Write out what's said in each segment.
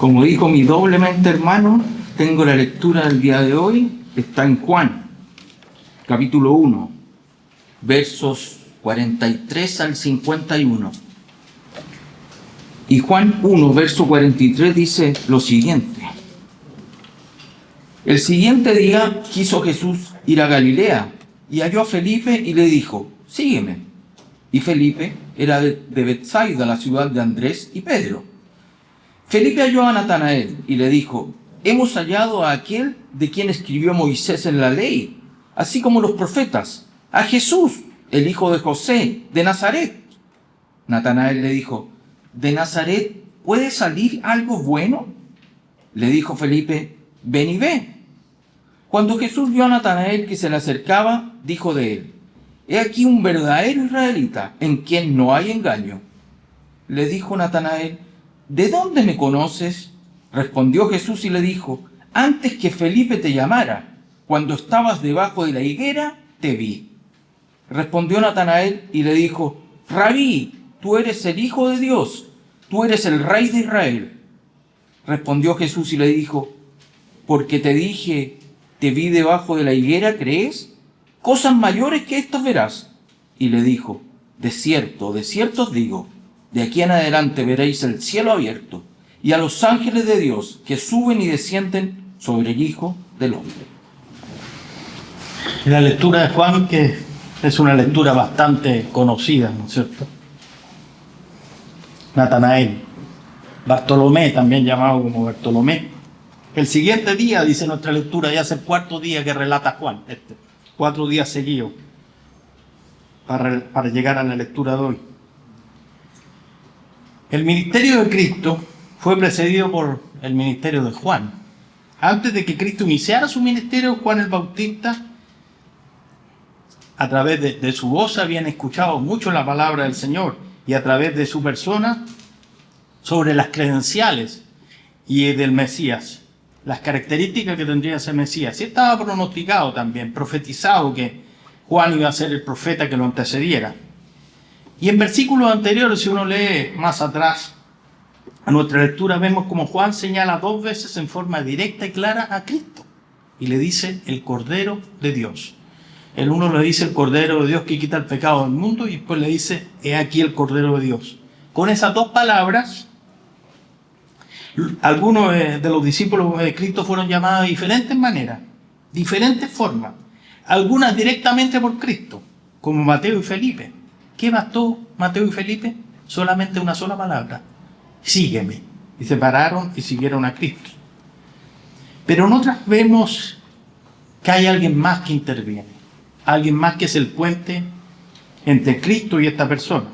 Como dijo mi doblemente hermano, tengo la lectura del día de hoy, está en Juan, capítulo 1, versos 43 al 51. Y Juan 1, verso 43 dice lo siguiente. El siguiente día quiso Jesús ir a Galilea y halló a Felipe y le dijo, sígueme. Y Felipe era de Betsaida, la ciudad de Andrés y Pedro. Felipe halló a Natanael y le dijo, hemos hallado a aquel de quien escribió Moisés en la ley, así como los profetas, a Jesús, el hijo de José, de Nazaret. Natanael le dijo, ¿de Nazaret puede salir algo bueno? Le dijo Felipe, ven y ve. Cuando Jesús vio a Natanael que se le acercaba, dijo de él, he aquí un verdadero israelita, en quien no hay engaño. Le dijo Natanael, ¿de dónde me conoces? Respondió Jesús y le dijo, antes que Felipe te llamara, cuando estabas debajo de la higuera, te vi. Respondió Natanael y le dijo, Rabí, tú eres el Hijo de Dios, tú eres el Rey de Israel. Respondió Jesús y le dijo, porque te dije, te vi debajo de la higuera, ¿crees? Cosas mayores que estas verás. Y le dijo, de cierto os digo, de aquí en adelante veréis el cielo abierto y a los ángeles de Dios que suben y descienden sobre el Hijo del Hombre. La lectura de Juan, que es una lectura bastante conocida, ¿no es cierto? Natanael, Bartolomé, también llamado como Bartolomé. El siguiente día, dice nuestra lectura, ya es el cuarto día que relata Juan, 4 días seguidos, para llegar a la lectura de hoy. El ministerio de Cristo fue precedido por el ministerio de Juan. Antes de que Cristo iniciara su ministerio, Juan el Bautista, a través de su voz habían escuchado mucho la palabra del Señor y a través de su persona sobre las credenciales y del Mesías, las características que tendría ese Mesías. Y estaba pronosticado también, profetizado que Juan iba a ser el profeta que lo antecediera. Y en versículos anteriores, si uno lee más atrás a nuestra lectura, vemos como Juan señala 2 veces en forma directa y clara a Cristo y le dice el Cordero de Dios. El uno le dice el Cordero de Dios que quita el pecado del mundo y después le dice, he aquí el Cordero de Dios. Con esas 2 palabras, algunos de los discípulos de Cristo fueron llamados de diferentes maneras, diferentes formas, algunas directamente por Cristo, como Mateo y Felipe. ¿Qué bastó Mateo y Felipe? Solamente una sola palabra, sígueme. Y se pararon y siguieron a Cristo. Pero en otras vemos que hay alguien más que interviene, alguien más que es el puente entre Cristo y esta persona.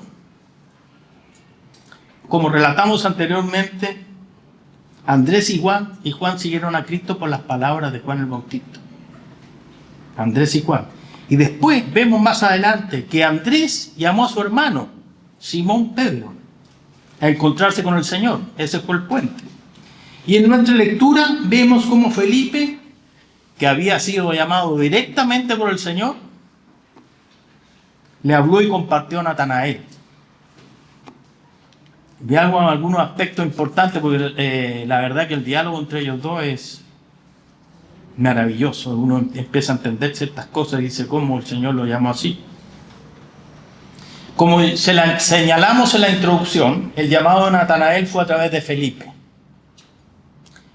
Como relatamos anteriormente, Andrés y Juan siguieron a Cristo por las palabras de Juan el Bautista. Andrés y Juan. Y después vemos más adelante que Andrés llamó a su hermano, Simón Pedro, a encontrarse con el Señor. Ese fue el puente. Y en nuestra lectura vemos como Felipe, que había sido llamado directamente por el Señor, le habló y compartió a Natanael. Vi algunos aspectos importantes porque la verdad que el diálogo entre ellos dos es maravilloso. Uno empieza a entender ciertas cosas y dice cómo el Señor lo llamó así. Como señalamos en la introducción, el llamado de Natanael fue a través de Felipe.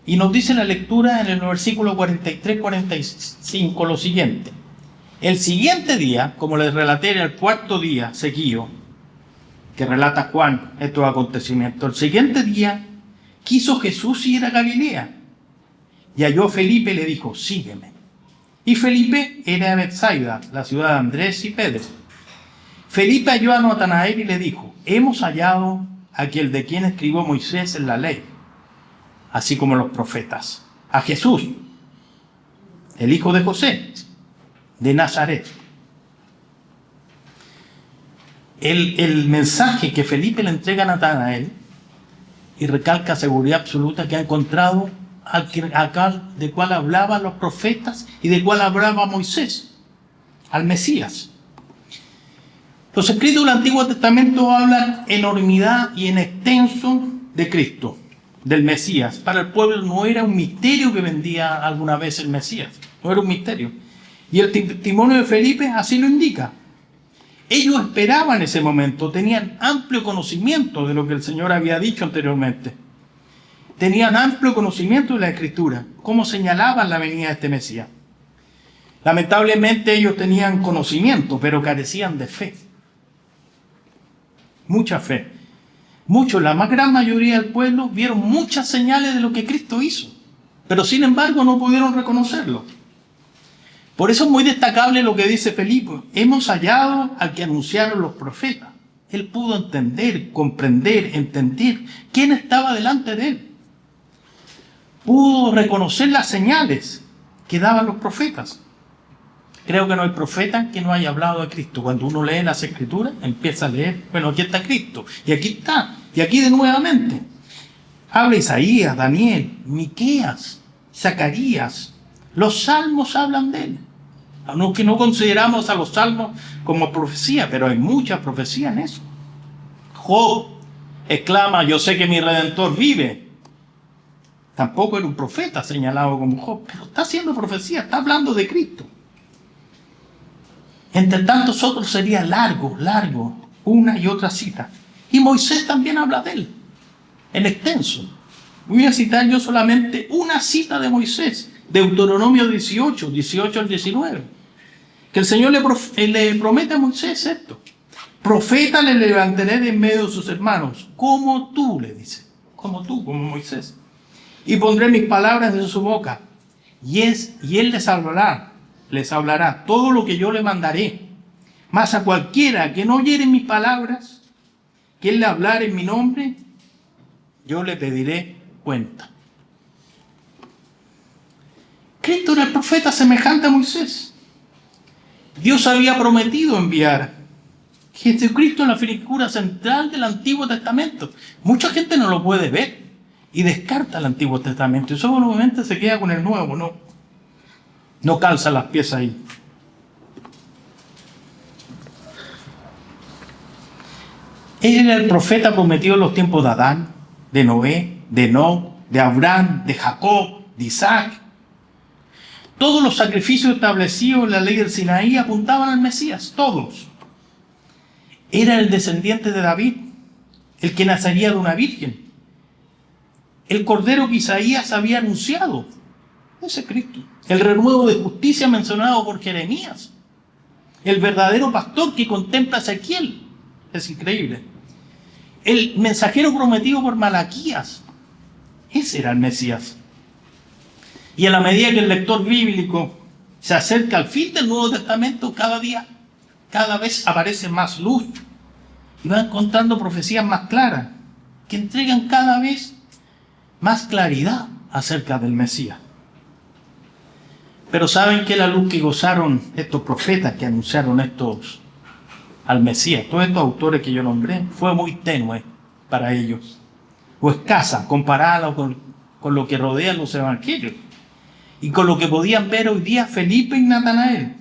Y nos dice la lectura en el versículo 43-45 lo siguiente. El siguiente día, como les relaté, era el 4º día seguido que relata Juan estos acontecimientos. El siguiente día quiso Jesús ir a Galilea y halló a Felipe y le dijo, sígueme. Y Felipe era de Betsaida, la ciudad de Andrés y Pedro. Felipe halló a Natanael y le dijo, hemos hallado a aquel de quien escribió Moisés en la ley, así como los profetas, a Jesús, el hijo de José, de Nazaret. El mensaje que Felipe le entrega a Natanael y recalca seguridad absoluta que ha encontrado aquel de cual hablaban los profetas y de cual hablaba Moisés, al Mesías. Los escritos del Antiguo Testamento hablan en enormidad y en extenso de Cristo. del Mesías. Para el pueblo no era un misterio que vendía alguna vez el Mesías, no era un misterio. Y el testimonio de Felipe así lo indica. Ellos esperaban ese momento, tenían amplio conocimiento de lo que el Señor había dicho anteriormente. Tenían amplio conocimiento de la Escritura, cómo señalaban la venida de este Mesías. Lamentablemente ellos tenían conocimiento, pero carecían de fe. Mucha fe. Muchos, la más gran mayoría del pueblo, vieron muchas señales de lo que Cristo hizo, pero sin embargo no pudieron reconocerlo. Por eso es muy destacable lo que dice Felipe. Hemos hallado al que anunciaron los profetas. Él pudo entender, comprender, entender quién estaba delante de él. Pudo reconocer las señales que daban los profetas. Creo que no hay profeta que no haya hablado de Cristo. Cuando uno lee las Escrituras, empieza a leer, bueno, aquí está Cristo, y aquí está, y aquí de nuevamente. Habla Isaías, Daniel, Miqueas, Zacarías. Los salmos hablan de él. Aunque no consideramos a los salmos como profecía, pero hay mucha profecía en eso. Job exclama, yo sé que mi Redentor vive. Tampoco era un profeta señalado como Job, pero está haciendo profecía, está hablando de Cristo. Entre tantos otros sería largo, una y otra cita. Y Moisés también habla de él, en extenso. Voy a citar yo solamente una cita de Moisés, Deuteronomio 18 al 19. Que el Señor le promete a Moisés esto. Profeta le levantaré de en medio de sus hermanos, como tú, le dice, como tú, como Moisés. Y pondré mis palabras en su boca, y él les hablará todo lo que yo le mandaré. Mas a cualquiera que no oyere mis palabras, que él le hablare en mi nombre, yo le pediré cuenta. Cristo era el profeta semejante a Moisés. Dios había prometido enviar. Jesucristo es la figura central del Antiguo Testamento. Mucha gente no lo puede ver y descarta el Antiguo Testamento. Y solamente se queda con el Nuevo, no calza las piezas ahí. Él era el profeta prometido en los tiempos de Adán, de Noé, de Enoc, de Abraham, de Jacob, de Isaac. Todos los sacrificios establecidos en la ley del Sinaí apuntaban al Mesías, todos. Era el descendiente de David, el que nacería de una virgen. El cordero que Isaías había anunciado, ese es Cristo. El renuevo de justicia mencionado por Jeremías. El verdadero pastor que contempla a Ezequiel. Es increíble. El mensajero prometido por Malaquías. Ese era el Mesías. Y a la medida que el lector bíblico se acerca al fin del Nuevo Testamento, cada vez aparece más luz. Y va encontrando profecías más claras, que entregan cada vez más claridad acerca del Mesías. Pero ¿saben que la luz que gozaron estos profetas que anunciaron al Mesías, todos estos autores que yo nombré, fue muy tenue para ellos? O escasa, comparada con lo que rodean los evangelios. Y con lo que podían ver hoy día Felipe y Natanael.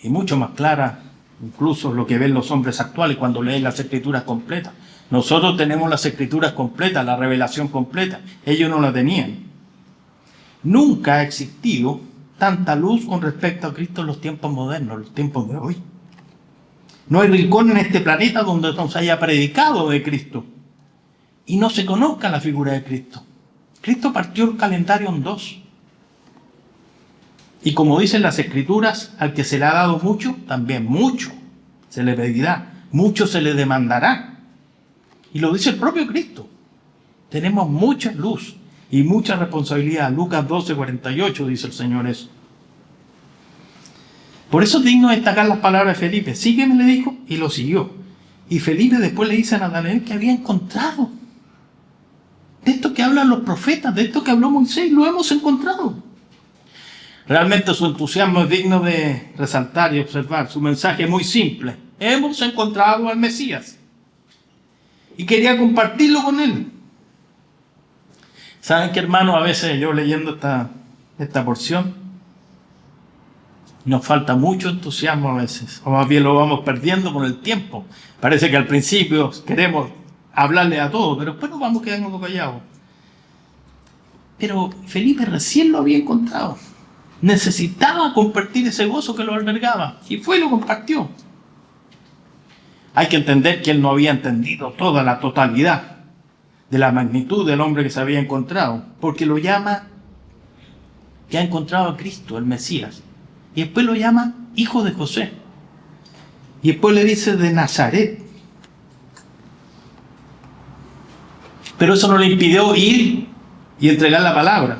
Y mucho más clara, incluso lo que ven los hombres actuales cuando leen las Escrituras completas. Nosotros tenemos las Escrituras completas, la revelación completa. Ellos no la tenían. Nunca ha existido tanta luz con respecto a Cristo en los tiempos modernos, los tiempos de hoy. No hay rincón en este planeta donde no se haya predicado de Cristo y no se conozca la figura de Cristo. Cristo partió el calendario en dos. Y como dicen las Escrituras, al que se le ha dado mucho, también mucho se le pedirá, mucho se le demandará. Y lo dice el propio Cristo. Tenemos mucha luz y mucha responsabilidad. Lucas 12:48 dice el Señor eso. Por eso es digno destacar las palabras de Felipe. Sígueme, le dijo, y lo siguió. Y Felipe después le dice a Natanael que había encontrado. De esto que hablan los profetas, de esto que habló Moisés, lo hemos encontrado. Realmente su entusiasmo es digno de resaltar y observar. Su mensaje es muy simple. Hemos encontrado al Mesías. Y quería compartirlo con él. ¿Saben qué, hermanos? A veces yo leyendo esta porción, nos falta mucho entusiasmo a veces. O más bien lo vamos perdiendo con el tiempo. Parece que al principio queremos hablarle a todos, pero después nos vamos quedando callados. Pero Felipe recién lo había encontrado. Necesitaba compartir ese gozo que lo albergaba. Y fue y lo compartió. Hay que entender que él no había entendido toda la totalidad de la magnitud del hombre que se había encontrado. Porque lo llama que ha encontrado a Cristo, el Mesías. Y después lo llama hijo de José. Y después le dice de Nazaret. Pero eso no le impidió ir y entregar la palabra.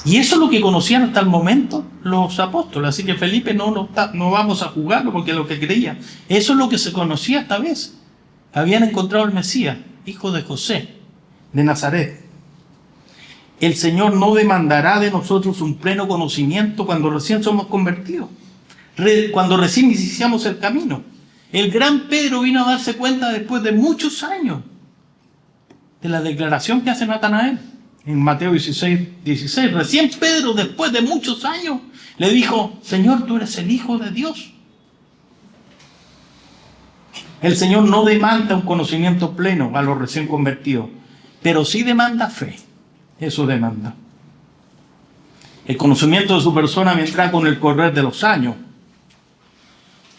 Y eso es lo que conocían hasta el momento los apóstoles. Así que Felipe no vamos a jugarlo porque es lo que creía. Eso es lo que se conocía esta vez. Habían encontrado al Mesías, hijo de José, de Nazaret. El Señor no demandará de nosotros un pleno conocimiento cuando recién somos convertidos. Cuando recién iniciamos el camino. El gran Pedro vino a darse cuenta después de muchos años de la declaración que hace Natanael en Mateo 16. Recién Pedro, después de muchos años, le dijo: Señor, tú eres el Hijo de Dios. El Señor no demanda un conocimiento pleno a los recién convertidos, pero sí demanda fe. Eso demanda. El conocimiento de su persona vendrá con el correr de los años.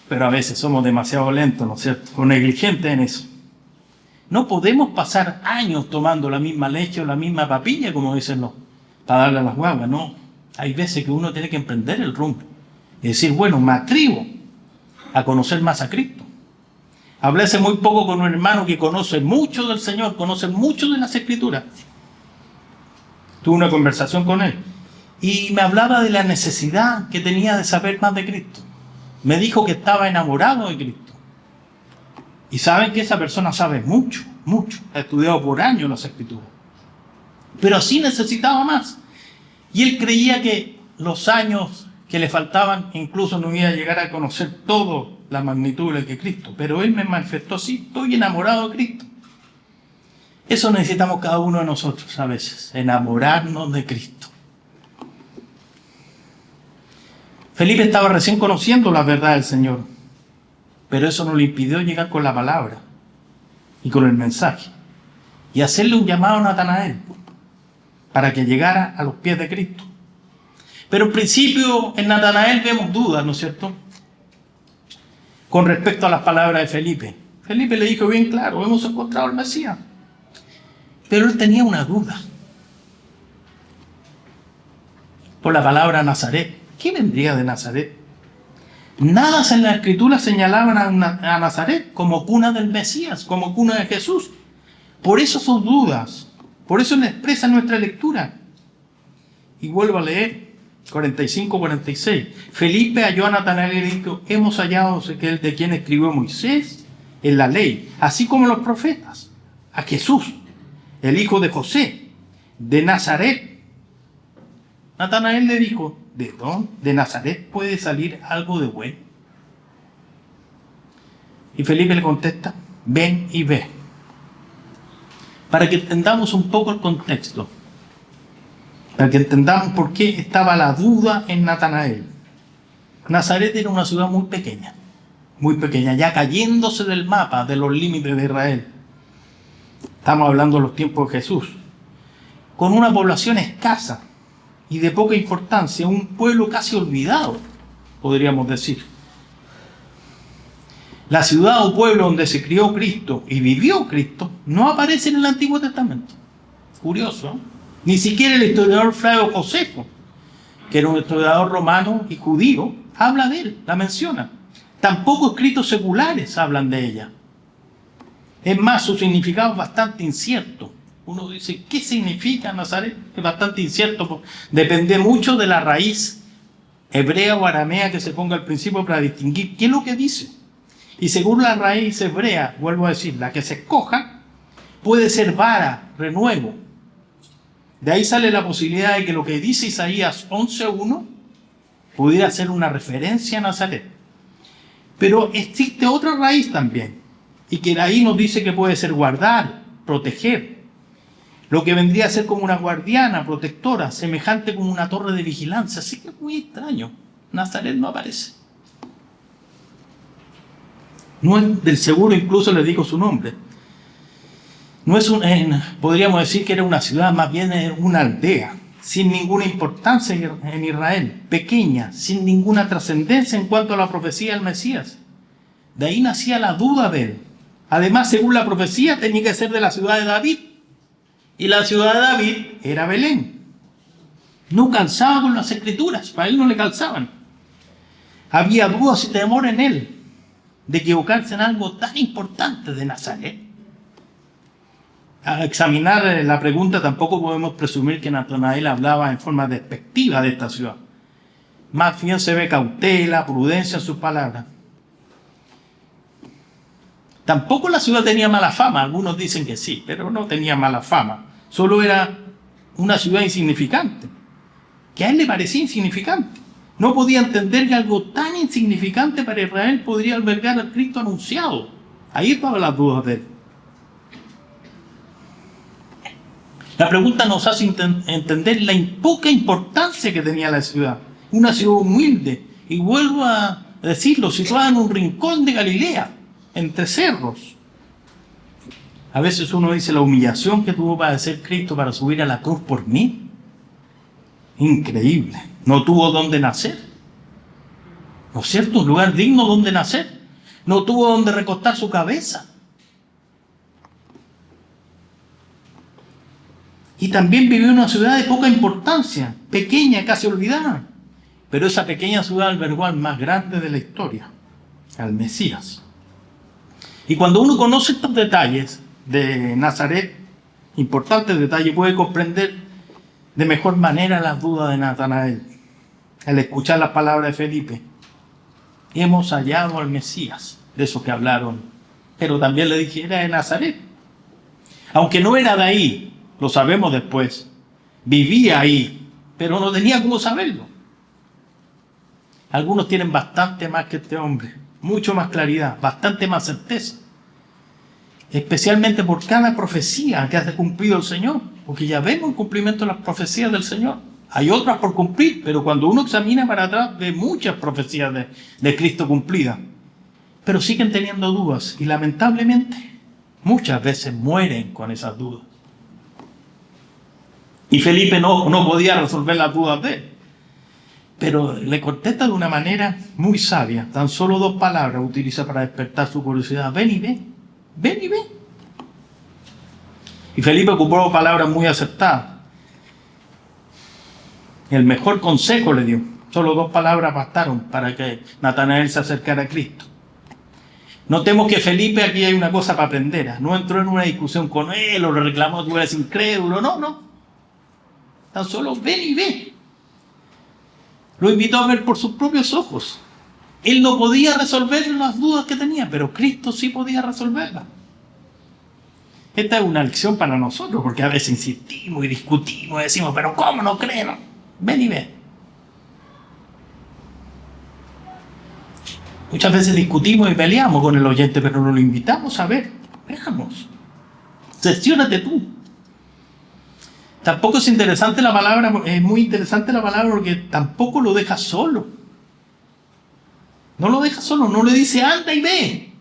Pero a veces somos demasiado lentos, ¿no es cierto? O negligentes en eso. No podemos pasar años tomando la misma leche o la misma papilla, como dicen los, para darle a las guaguas, no. Hay veces que uno tiene que emprender el rumbo. Y decir, bueno, me atrevo a conocer más a Cristo. Hablé hace muy poco con un hermano que conoce mucho del Señor, conoce mucho de las Escrituras. Tuve una conversación con él. Y me hablaba de la necesidad que tenía de saber más de Cristo. Me dijo que estaba enamorado de Cristo. Y saben que esa persona sabe mucho, mucho. Ha estudiado por años las Escrituras. Pero así necesitaba más. Y él creía que los años que le faltaban incluso no iba a llegar a conocer toda la magnitud de Cristo. Pero él me manifestó así: estoy enamorado de Cristo. Eso necesitamos cada uno de nosotros a veces. Enamorarnos de Cristo. Felipe estaba recién conociendo la verdad del Señor, pero eso no le impidió llegar con la palabra y con el mensaje y hacerle un llamado a Natanael para que llegara a los pies de Cristo. Pero en principio en Natanael vemos dudas, ¿no es cierto?, con respecto a las palabras de Felipe. Felipe le dijo bien claro: hemos encontrado al Mesías. Pero él tenía una duda por la palabra Nazaret. ¿Qué vendría de Nazaret? Nada en la Escritura señalaban a Nazaret como cuna del Mesías, como cuna de Jesús. Por eso son dudas. Por eso le expresa nuestra lectura. Y vuelvo a leer 45-46. Felipe halló a Natanael y le dijo: hemos hallado de quien escribió Moisés en la ley, así como los profetas, a Jesús, el hijo de José, de Nazaret. Natanael le dijo: ¿de dónde? ¿De Nazaret puede salir algo de bueno? Y Felipe le contesta: ven y ve. Para que entendamos un poco el contexto, para que entendamos por qué estaba la duda en Natanael. Nazaret era una ciudad muy pequeña, ya cayéndose del mapa de los límites de Israel. Estamos hablando de los tiempos de Jesús, con una población escasa y de poca importancia, un pueblo casi olvidado, podríamos decir. La ciudad o pueblo donde se crió Cristo y vivió Cristo no aparece en el Antiguo Testamento. Curioso, ¿no? Ni siquiera el historiador Flavio Josefo, que era un historiador romano y judío, habla de él, la menciona. Tampoco escritos seculares hablan de ella. Es más, su significado es bastante incierto. Uno dice, ¿qué significa Nazaret? Es bastante incierto. Depende mucho de la raíz hebrea o aramea que se ponga al principio para distinguir qué es lo que dice. Y según la raíz hebrea, vuelvo a decir, la que se escoja, puede ser vara, renuevo. De ahí sale la posibilidad de que lo que dice Isaías 11:1 pudiera ser una referencia a Nazaret. Pero existe otra raíz también, y que ahí nos dice que puede ser guardar, proteger. Lo que vendría a ser como una guardiana, protectora, semejante como una torre de vigilancia. Así que es muy extraño. Nazaret no aparece. No es del seguro, incluso le dijo su nombre. No es podríamos decir que era una ciudad, más bien era una aldea, sin ninguna importancia en Israel, pequeña, sin ninguna trascendencia en cuanto a la profecía del Mesías. De ahí nacía la duda de él. Además, según la profecía, tenía que ser de la ciudad de David. Y la ciudad de David era Belén. No calzaba con las escrituras, para él no le calzaban. Había dudas y temor en él de equivocarse en algo tan importante de Nazaret. Al examinar la pregunta, tampoco podemos presumir que Natanael hablaba en forma despectiva de esta ciudad. Más bien se ve cautela, prudencia en sus palabras. Tampoco la ciudad tenía mala fama, algunos dicen que sí, pero no tenía mala fama. Solo era una ciudad insignificante, que a él le parecía insignificante. No podía entender que algo tan insignificante para Israel podría albergar al Cristo anunciado. Ahí estaban las dudas de él. La pregunta nos hace entender la poca importancia que tenía la ciudad. Una ciudad humilde, y vuelvo a decirlo, situada en un rincón de Galilea, entre cerros. A veces uno dice la humillación que tuvo para ser Cristo para subir a la cruz por mí. Increíble. No tuvo dónde nacer. ¿No es cierto? Un lugar digno donde nacer. No tuvo dónde recostar su cabeza. Y también vivió en una ciudad de poca importancia, pequeña, casi olvidada. Pero esa pequeña ciudad albergó al más grande de la historia, al Mesías. Y cuando uno conoce estos detalles de Nazaret, importantes detalles, puede comprender de mejor manera las dudas de Natanael. Al escuchar las palabras de Felipe, hemos hallado al Mesías, de esos que hablaron. Pero también le dije, era de Nazaret. Aunque no era de ahí, lo sabemos después, vivía ahí, pero no tenía cómo saberlo. Algunos tienen bastante más que este hombre, mucho más claridad, bastante más certeza. Especialmente por cada profecía que ha cumplido el Señor, porque ya vemos el cumplimiento de las profecías del Señor. Hay otras por cumplir, pero cuando uno examina para atrás ve muchas profecías de Cristo cumplidas. Pero siguen teniendo dudas y lamentablemente muchas veces mueren con esas dudas. Y Felipe no podía resolver las dudas de él. Pero le contesta de una manera muy sabia. Tan solo 2 palabras utiliza para despertar su curiosidad. Ven y ve. Ven y ve. Y Felipe ocupó palabras muy acertadas. El mejor consejo le dio. Solo 2 palabras bastaron para que Natanael se acercara a Cristo. Notemos que Felipe aquí hay una cosa para aprender. No entró en una discusión con él o le reclamó tú eres incrédulo. No. Tan solo ven y ve. Lo invitó a ver por sus propios ojos. Él no podía resolver las dudas que tenía, pero Cristo sí podía resolverlas. Esta es una lección para nosotros, porque a veces insistimos y discutimos y decimos, pero ¿cómo no creen? Ven y ve. Muchas veces discutimos y peleamos con el oyente, pero no lo invitamos a ver. Veamos. Cerciónate tú. Tampoco es interesante la palabra, es muy interesante la palabra porque tampoco lo deja solo. No lo deja solo, no le dice anda y ve.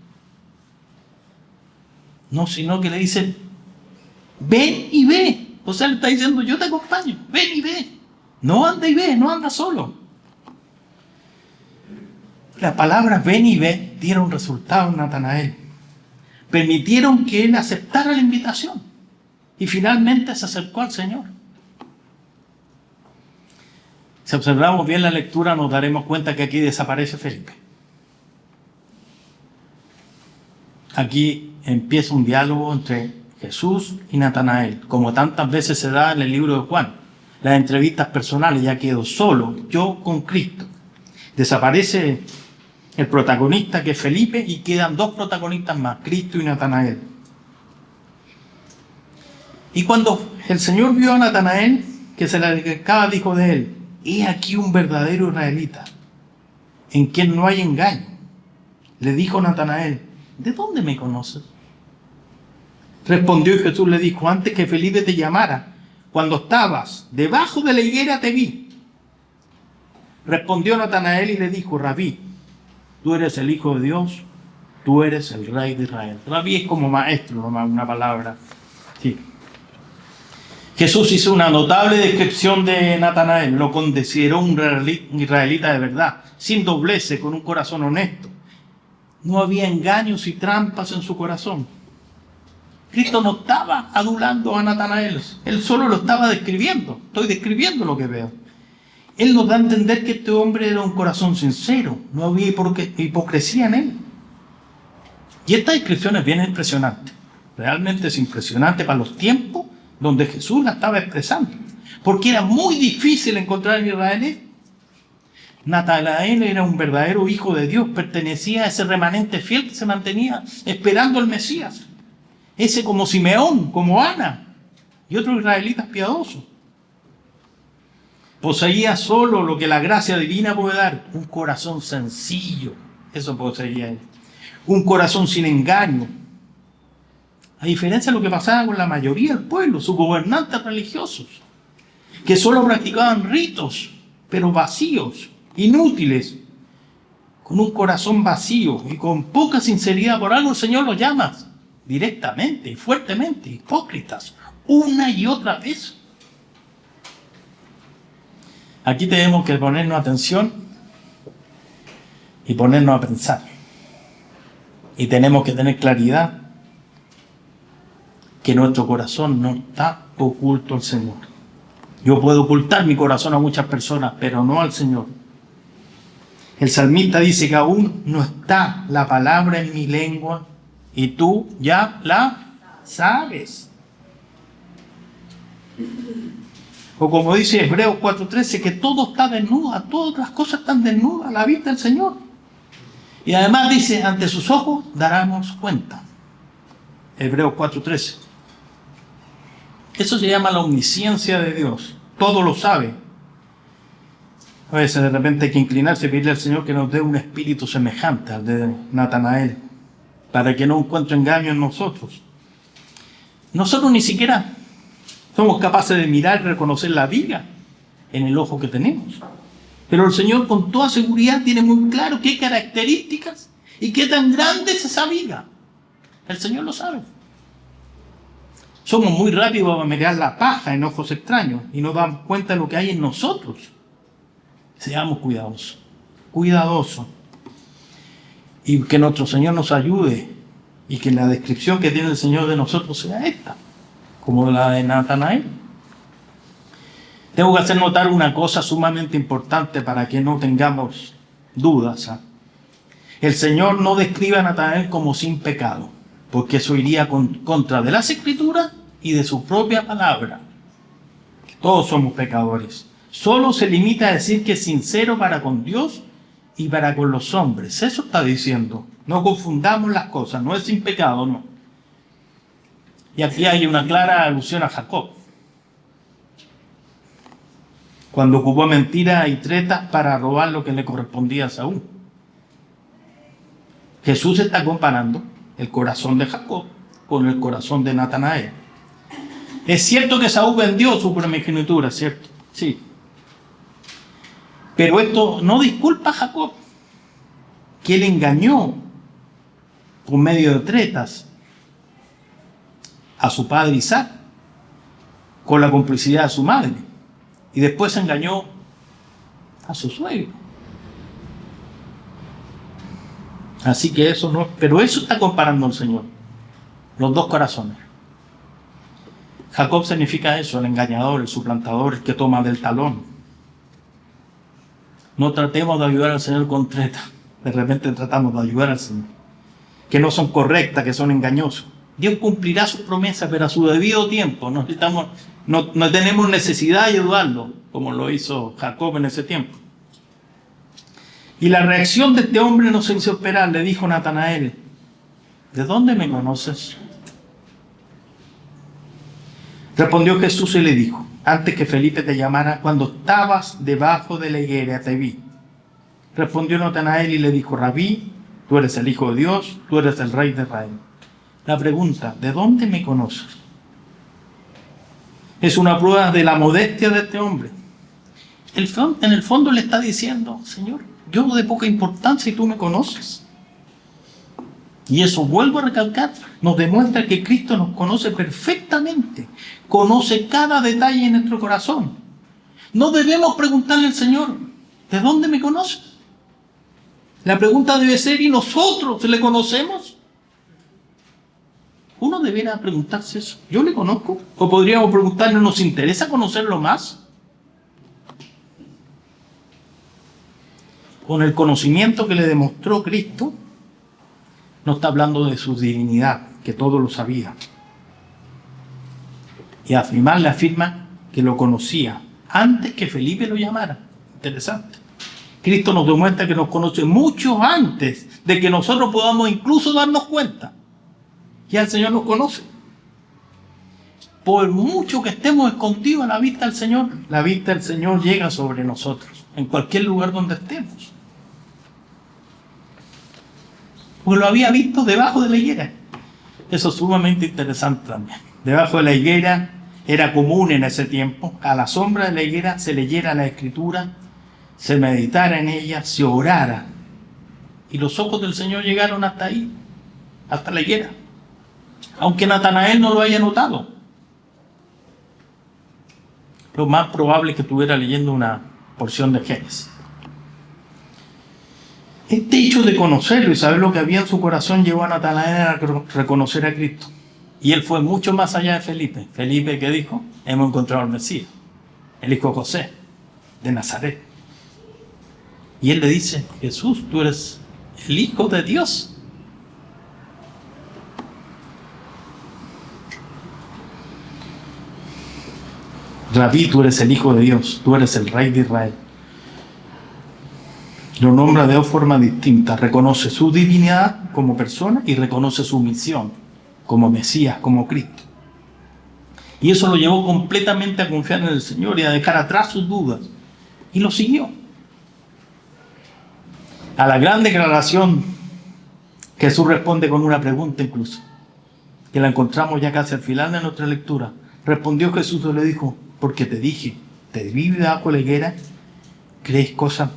No, sino que le dice ven y ve. O sea, le está diciendo yo te acompaño, ven y ve. No anda y ve, no anda solo. Las palabras ven y ve dieron resultado en Natanael. Permitieron que él aceptara la invitación. Y finalmente se acercó al Señor. Si observamos bien la lectura, nos daremos cuenta que aquí desaparece Felipe. Aquí empieza un diálogo entre Jesús y Natanael, como tantas veces se da en el libro de Juan. Las entrevistas personales, ya quedo solo, yo con Cristo. Desaparece el protagonista que es Felipe y quedan 2 protagonistas más, Cristo y Natanael. Y cuando el Señor vio a Natanael, que se le acercaba, dijo de él, he aquí un verdadero israelita, en quien no hay engaño. Le dijo Natanael, ¿de dónde me conoces? Respondió y Jesús le dijo, antes que Felipe te llamara, cuando estabas debajo de la higuera te vi. Respondió Natanael y le dijo, Rabí, tú eres el Hijo de Dios, tú eres el Rey de Israel. Rabí es como maestro, no más una palabra. Sí. Jesús hizo una notable descripción de Natanael, lo consideró un israelita de verdad, sin doblece, con un corazón honesto. No había engaños y trampas en su corazón. Cristo no estaba adulando a Natanael, él solo lo estaba describiendo. Estoy describiendo lo que veo. Él nos da a entender que este hombre era un corazón sincero, no había hipocresía en él. Y esta descripción es bien impresionante. Realmente es impresionante para los tiempos donde Jesús la estaba expresando. Porque era muy difícil encontrar en Israel. Natanael era un verdadero hijo de Dios, pertenecía a ese remanente fiel que se mantenía esperando al Mesías. Ese como Simeón, como Ana y otros israelitas piadosos. Poseía solo lo que la gracia divina puede dar, un corazón sencillo. Eso poseía él. Un corazón sin engaño. A diferencia de lo que pasaba con la mayoría del pueblo, sus gobernantes religiosos, que solo practicaban ritos, pero vacíos, inútiles, con un corazón vacío y con poca sinceridad. Por algo el Señor los llama directamente y fuertemente hipócritas, una y otra vez. Aquí tenemos que ponernos atención y ponernos a pensar. Y tenemos que tener claridad que nuestro corazón no está oculto al Señor. Yo puedo ocultar mi corazón a muchas personas, pero no al Señor. El salmista dice que aún no está la palabra en mi lengua y tú ya la sabes. O como dice Hebreos 4:13, que todo está desnudo, todas las cosas están desnudas a la vista del Señor. Y además dice, ante sus ojos daremos cuenta. Hebreos 4:13. Eso se llama la omnisciencia de Dios. Todo lo sabe. A veces de repente hay que inclinarse y pedirle al Señor que nos dé un espíritu semejante al de Natanael, para que no encuentre engaño en nosotros. Nosotros ni siquiera somos capaces de mirar y reconocer la viga en el ojo que tenemos. Pero el Señor con toda seguridad tiene muy claro qué características y qué tan grande es esa viga. El Señor lo sabe. Somos muy rápidos a mirar la paja en ojos extraños y no damos cuenta de lo que hay en nosotros. Seamos cuidadosos, cuidadosos. Y que nuestro Señor nos ayude y que la descripción que tiene el Señor de nosotros sea esta, como la de Natanael. Tengo que hacer notar una cosa sumamente importante para que no tengamos dudas. El Señor no describe a Natanael como sin pecado, porque eso iría contra de las Escrituras y de su propia palabra. Todos somos pecadores. Solo se limita a decir que es sincero para con Dios y para con los hombres. Eso está diciendo. No confundamos las cosas. No es sin pecado, no. Y aquí hay una clara alusión a Jacob, cuando ocupó mentiras y tretas para robar lo que le correspondía a Saúl. Jesús está comparando el corazón de Jacob con el corazón de Natanael. Es cierto que Saúl vendió su primogenitura, ¿cierto? Sí. Pero esto no disculpa a Jacob, que él engañó por medio de tretas a su padre Isaac, con la complicidad de su madre, y después engañó a su suegro. Así que eso no, pero eso está comparando el Señor, los dos corazones. Jacob significa eso, el engañador, el suplantador, el que toma del talón. No tratemos de ayudar al Señor con tretas. De repente tratamos de ayudar al Señor, que no son correctas, que son engañosas. Dios cumplirá sus promesas, pero a su debido tiempo. No tenemos necesidad de ayudarlo, como lo hizo Jacob en ese tiempo. Y la reacción de este hombre no se hizo esperar. Le dijo Natanael, ¿de dónde me conoces? Respondió Jesús y le dijo, antes que Felipe te llamara, cuando estabas debajo de la higuera te vi. Respondió Natanael y le dijo, Rabí, tú eres el Hijo de Dios, tú eres el Rey de Israel. La pregunta, ¿de dónde me conoces? Es una prueba de la modestia de este hombre. En el fondo le está diciendo, Señor, yo de poca importancia y tú me conoces. Y eso, vuelvo a recalcar, nos demuestra que Cristo nos conoce perfectamente, conoce cada detalle en nuestro corazón. No debemos preguntarle al Señor, ¿de dónde me conoces? La pregunta debe ser, ¿y nosotros le conocemos? Uno debería preguntarse eso. ¿Yo le conozco? O podríamos preguntarle, ¿nos interesa conocerlo más? Con el conocimiento que le demostró Cristo, no está hablando de su divinidad, que todo lo sabía. Y afirmar le afirma que lo conocía antes que Felipe lo llamara. Interesante. Cristo nos demuestra que nos conoce mucho antes de que nosotros podamos incluso darnos cuenta. Ya el Señor nos conoce. Por mucho que estemos escondidos a la vista del Señor, la vista del Señor llega sobre nosotros, en cualquier lugar donde estemos. Porque lo había visto debajo de la higuera. Eso es sumamente interesante también. Debajo de la higuera era común en ese tiempo, a la sombra de la higuera se leyera la Escritura, se meditara en ella, se orara. Y los ojos del Señor llegaron hasta ahí, hasta la higuera. Aunque Natanael no lo haya notado. Lo más probable es que estuviera leyendo una porción de Génesis. Este hecho de conocerlo y saber lo que había en su corazón llevó a Natanael a reconocer a Cristo. Y él fue mucho más allá de Felipe. Felipe, ¿qué dijo? Hemos encontrado al Mesías, el hijo de José, de Nazaret. Y él le dice, Jesús, tú eres el Hijo de Dios. Rabí, tú eres el Hijo de Dios, tú eres el Rey de Israel. Lo nombra de dos formas distintas. Reconoce su divinidad como persona y reconoce su misión como Mesías, como Cristo. Y eso lo llevó completamente a confiar en el Señor y a dejar atrás sus dudas. Y lo siguió. A la gran declaración, Jesús responde con una pregunta incluso, que la encontramos ya casi al final de nuestra lectura. Respondió Jesús y le dijo, porque te dije, te vi debajo de la higuera, crees cosas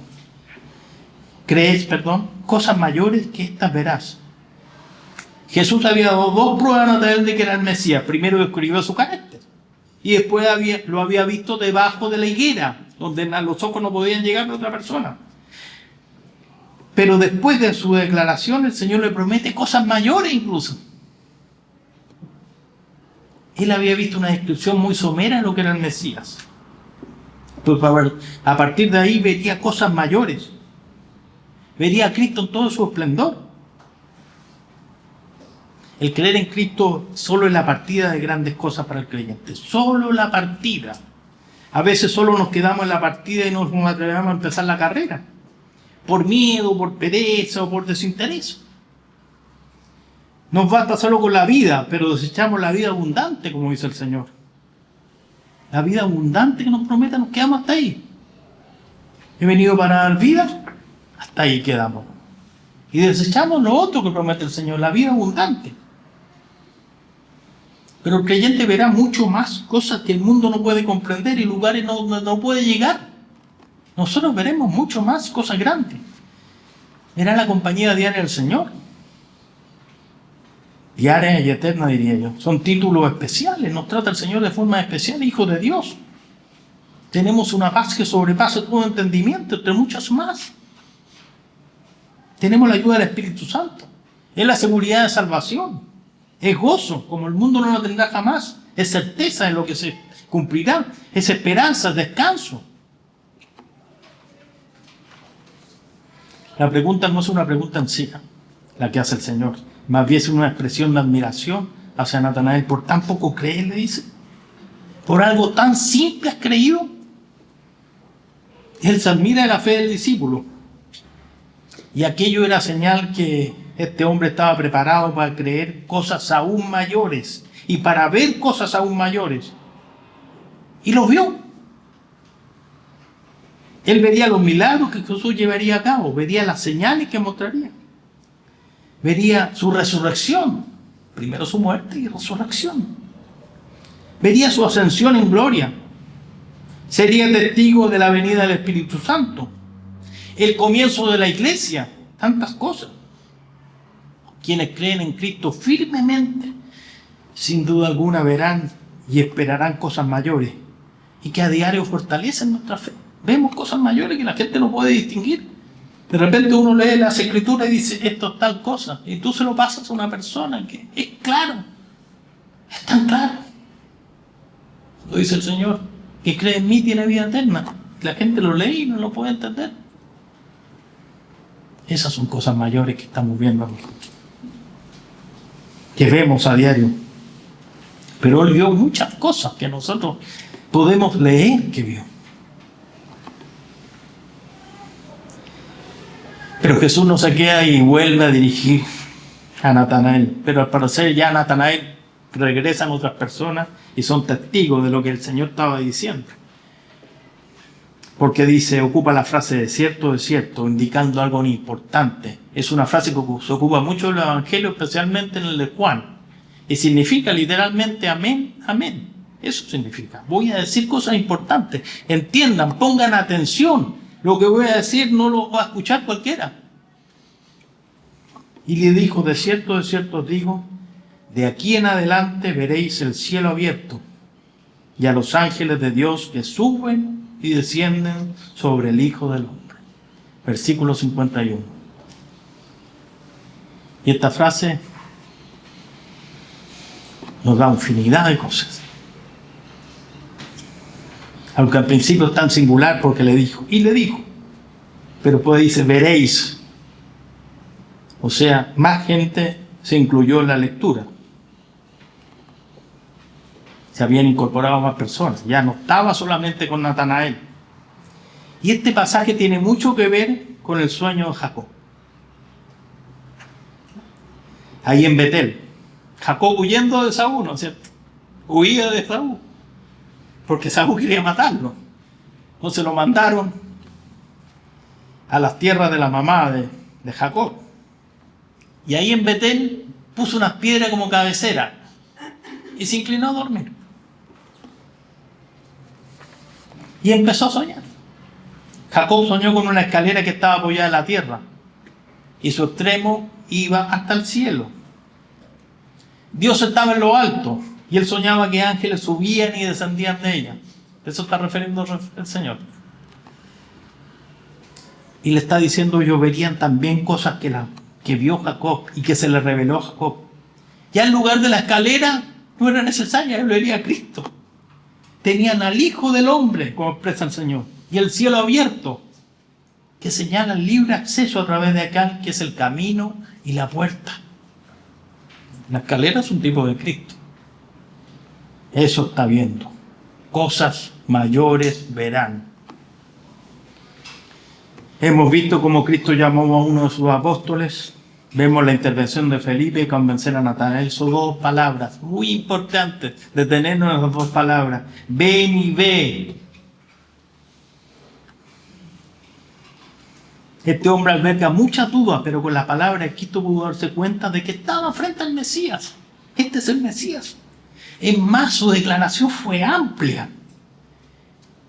mayores que estas verás. Jesús había dado dos pruebas a Natanael de que era el Mesías. Primero describió su carácter y después lo había visto debajo de la higuera, donde los ojos no podían llegar de otra persona. Pero después de su declaración, el Señor le promete cosas mayores incluso. Él había visto una descripción muy somera de lo que era el Mesías. Pues a partir de ahí vería cosas mayores. Vería a Cristo en todo su esplendor. El creer en Cristo solo es la partida de grandes cosas para el creyente. Solo la partida. A veces solo nos quedamos en la partida y no nos atrevemos a empezar la carrera. Por miedo, por pereza o por desinterés. Nos basta solo con la vida, pero desechamos la vida abundante, como dice el Señor. La vida abundante que nos promete, nos quedamos hasta ahí. He venido para dar vida, hasta ahí quedamos. Y desechamos lo otro que promete el Señor, la vida abundante. Pero el creyente verá mucho más cosas que el mundo no puede comprender y lugares no puede llegar. Nosotros veremos mucho más cosas grandes. Verá la compañía diaria del Señor. Diaria y eterna, diría yo. Son títulos especiales. Nos trata el Señor de forma especial, Hijo de Dios. Tenemos una paz que sobrepasa todo entendimiento, entre muchas más. Tenemos la ayuda del Espíritu Santo. Es la seguridad de salvación. Es gozo, como el mundo no lo tendrá jamás. Es certeza en lo que se cumplirá. Es esperanza, descanso. La pregunta no es una pregunta en sí, la que hace el Señor. Más bien es una expresión de admiración hacia Natanael. Por tan poco crees, le dice. Por algo tan simple has creído. Él se admira de la fe del discípulo. Y aquello era señal que este hombre estaba preparado para creer cosas aún mayores. Y para ver cosas aún mayores. Y lo vio. Él vería los milagros que Jesús llevaría a cabo. Vería las señales que mostraría. Vería su resurrección. Primero su muerte y resurrección. Vería su ascensión en gloria. Sería testigo de la venida del Espíritu Santo. El comienzo de la iglesia. Tantas cosas. quienes creen en Cristo firmemente, sin duda alguna verán y esperarán cosas mayores y que a diario fortalecen nuestra fe. Vemos cosas mayores que la gente no puede distinguir. De repente uno lee las Escrituras y dice, esto es tal cosa, y tú se lo pasas a una persona que es claro, es tan claro. Lo dice el Señor, que cree en mí tiene vida eterna. La gente lo lee y no lo puede entender. Esas son cosas mayores que estamos viendo aquí, que vemos a diario. Pero Él vio muchas cosas que nosotros podemos leer que vio. Pero Jesús no se queda y vuelve a dirigir a Natanael. Pero al parecer ya Natanael regresan otras personas y son testigos de lo que el Señor estaba diciendo. Porque dice, ocupa la frase de cierto, indicando algo importante. Es una frase que se ocupa mucho en el Evangelio, especialmente en el de Juan. Y significa literalmente amén, amén. Eso significa. Voy a decir cosas importantes. Entiendan, pongan atención. Lo que voy a decir no lo va a escuchar cualquiera. Y le dijo, de cierto os digo, de aquí en adelante veréis el cielo abierto y a los ángeles de Dios que suben y descienden sobre el Hijo del Hombre. Versículo 51. Y esta frase nos da infinidad de cosas. Aunque al principio es tan singular porque le dijo, pero después dice, veréis. O sea, más gente se incluyó en la lectura. Se habían incorporado más personas. Ya no estaba solamente con Natanael. Y este pasaje tiene mucho que ver con el sueño de Jacob. Ahí en Betel. Jacob huyendo de Saúl, ¿no es cierto? Huía de Saúl. Porque Saúl quería matarlo. Entonces lo mandaron a las tierras de la mamá de Jacob. Y ahí en Betel puso unas piedras como cabecera y se inclinó a dormir. Y empezó a soñar. Jacob soñó con una escalera que estaba apoyada en la tierra y su extremo iba hasta el cielo. Dios estaba en lo alto y él soñaba que ángeles subían y descendían de ella. De eso está refiriendo el Señor. Y le está diciendo, ellos verían también cosas que vio Jacob y que se le reveló a Jacob. Ya en lugar de la escalera no era necesaria, él vería a Cristo. Tenían al Hijo del Hombre, como expresa el Señor, y el cielo abierto, que señala el libre acceso a través de acá, que es el camino y la puerta. La escalera es un tipo de Cristo. Eso está viendo. Cosas mayores verán. Hemos visto cómo Cristo llamó a uno de sus apóstoles. Vemos la intervención de Felipe y convencer a Natanael. Son dos palabras muy importantes. Detenernos en las dos palabras. Ven y ve. Este hombre alberga muchas dudas, pero con la palabra Cristo pudo darse cuenta de que estaba frente al Mesías. Este es el Mesías. Es más, su declaración fue amplia.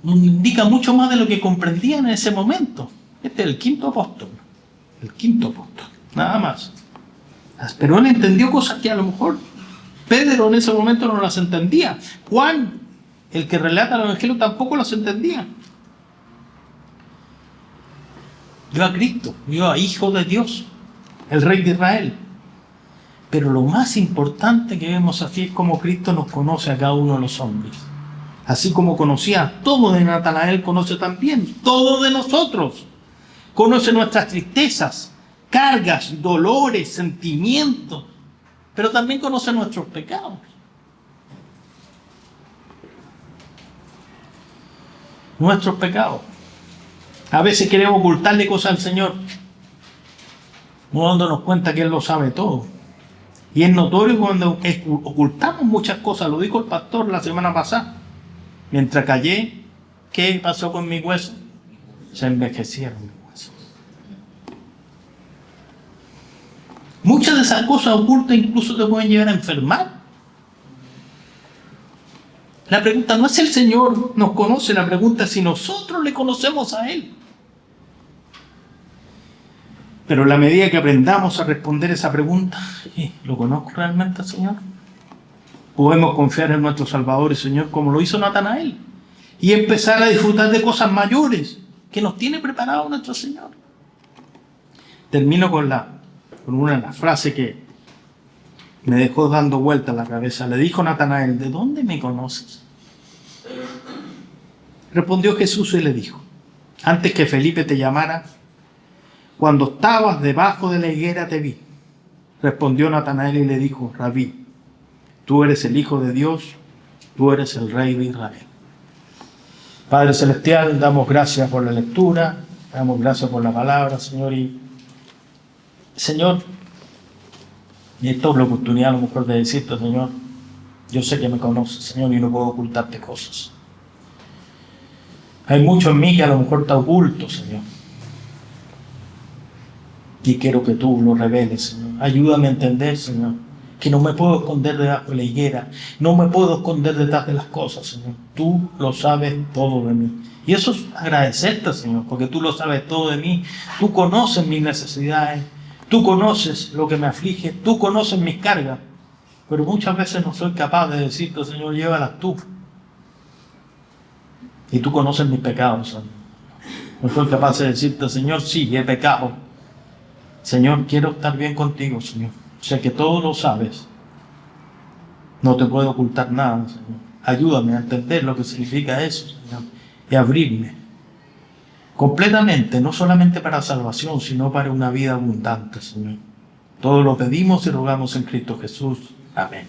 Nos indica mucho más de lo que comprendían en ese momento. Este es el quinto apóstol. El quinto apóstol. Nada más. Pero él entendió cosas que a lo mejor Pedro en ese momento no las entendía. Juan, el que relata el Evangelio, tampoco las entendía. Vio a Cristo, vio a Hijo de Dios, el Rey de Israel. Pero lo más importante que vemos aquí es cómo Cristo nos conoce a cada uno de los hombres. Así como conocía todo de Natanael, conoce también todo de nosotros. Conoce nuestras tristezas, cargas, dolores, sentimientos, pero también conoce nuestros pecados. Nuestros pecados. A veces queremos ocultarle cosas al Señor, no dándonos cuenta que Él lo sabe todo. Y es notorio cuando ocultamos muchas cosas. Lo dijo el pastor la semana pasada. Mientras callé, ¿qué pasó con mi hueso? Se envejecieron mis huesos. Muchas de esas cosas ocultas incluso te pueden llevar a enfermar. La pregunta no es si el Señor nos conoce, la pregunta es si nosotros le conocemos a Él. Pero en la medida que aprendamos a responder esa pregunta, ¿lo conozco realmente al Señor? Podemos confiar en nuestro Salvador y Señor como lo hizo Natanael y empezar a disfrutar de cosas mayores que nos tiene preparado nuestro Señor. Termino con una de las frases que me dejó dando vuelta en la cabeza. Le dijo Natanael: ¿de dónde me conoces? Respondió Jesús y le dijo: antes que Felipe te llamara, cuando estabas debajo de la higuera te vi. Respondió Natanael y le dijo: Rabí, tú eres el Hijo de Dios, tú eres el Rey de Israel. Padre Celestial, damos gracias por la lectura, damos gracias por la palabra, Señor. Y Señor, y esta es la oportunidad a lo mejor de decirte, Señor, yo sé que me conoces, Señor, y no puedo ocultarte cosas. Hay mucho en mí que a lo mejor está oculto, Señor. Y quiero que tú lo reveles, Señor. Ayúdame a entender, Señor, que no me puedo esconder debajo de la higuera. No me puedo esconder detrás de las cosas, Señor. Tú lo sabes todo de mí. Y eso es agradecerte, Señor, porque tú lo sabes todo de mí. Tú conoces mis necesidades. Tú conoces lo que me aflige. Tú conoces mis cargas. Pero muchas veces no soy capaz de decirte, Señor, llévalas tú. Y tú conoces mis pecados, Señor. No soy capaz de decirte, Señor, sí, he pecado. Señor, quiero estar bien contigo, Señor. Sé que todo lo sabes. No te puedo ocultar nada, Señor. Ayúdame a entender lo que significa eso, Señor. Y abrirme completamente, no solamente para salvación, sino para una vida abundante, Señor. Todo lo pedimos y rogamos en Cristo Jesús. Amén.